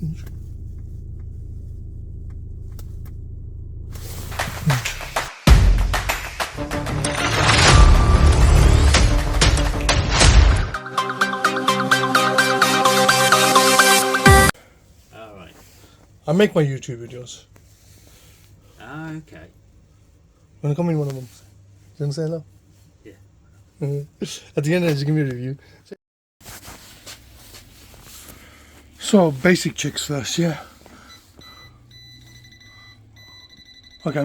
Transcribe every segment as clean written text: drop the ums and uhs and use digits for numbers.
I make my YouTube videos. Ah, okay. Wanna come in one of them? You wanna say hello? Yeah. At the end, just give me a review. So, basic checks first, yeah. Okay,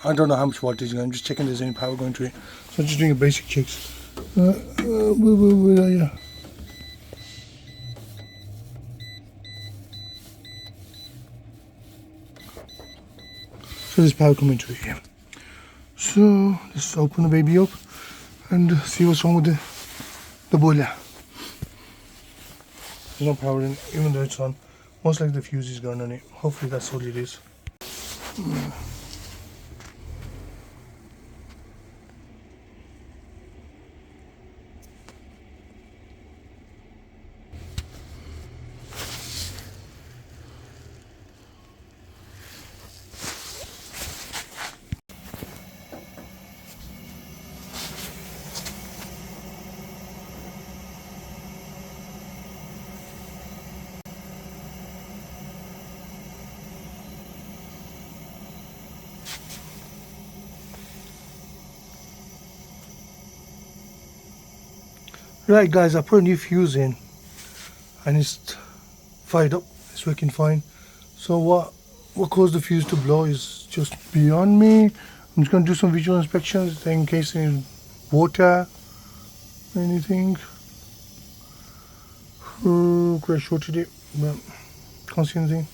I don't know how much voltage, I'm just checking there's any power going to it. So I'm just doing a basic checks. Where are you? So there's power coming to it, yeah. So let's open the baby up and see what's wrong with the boiler. There's no power in, even though it's on. Most likely the fuse is gone on it. Hopefully that's all it is. Right guys, I put a new fuse in and it's fired up, it's working fine. So what caused the fuse to blow is just beyond me. I'm just going to do some visual inspections in case there's water, anything. Could I shorted it, but can't see anything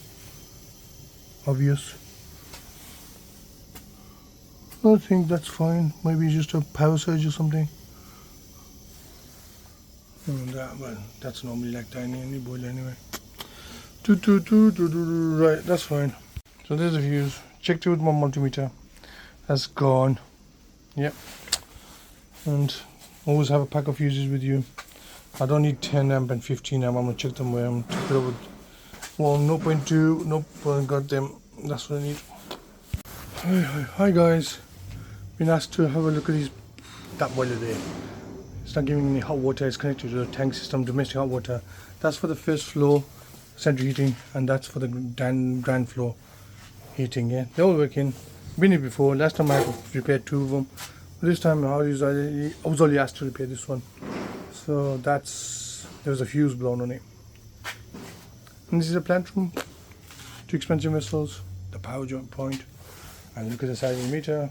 obvious. I think that's fine, maybe just a power surge or something. Well, that's normally like that in any boiler anyway. Right, that's fine. So there's the fuse. Checked it with my multimeter. That's gone. Yep. And always have a pack of fuses with you. I don't need 10 amp and 15 amp. I'm gonna check them where I'm check it out with. Well, 0.2. Nope, I got them. That's what I need. Hi guys. Been asked to have a look at that boiler there. It's not giving me hot water. It's connected to the tank system, domestic hot water. That's for the first floor central heating, and that's for the ground floor heating. Yeah, they're all working. Been here before. Last time I repaired 2 of them. This time I was only asked to repair this one. So there was a fuse blown on it. And this is a plant room. 2 expansion vessels, the power joint point, and look at the side of the meter.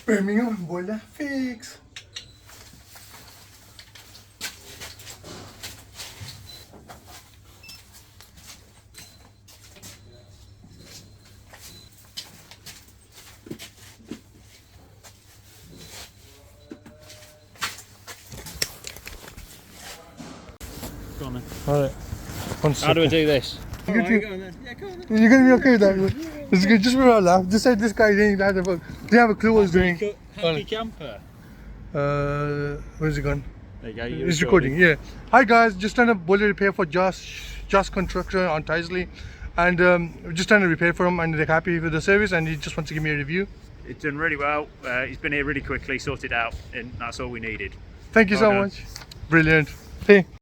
Birmingham boiler fix. Alright. How do I do this? You're gonna be okay with that. It's good. Just for a laugh. Just say this guy didn't have a clue what he was doing. Happy camper. Where's he gone? There you go. He's recording. Yeah. Hi guys, just done a boiler repair for Just Construction on Tisley, and we're just trying to repair for him, and they're happy with the service, and he just wants to give me a review. It's done really well. He's been here really quickly, sorted out, and that's all we needed. Thank you so much. Brilliant. Hey.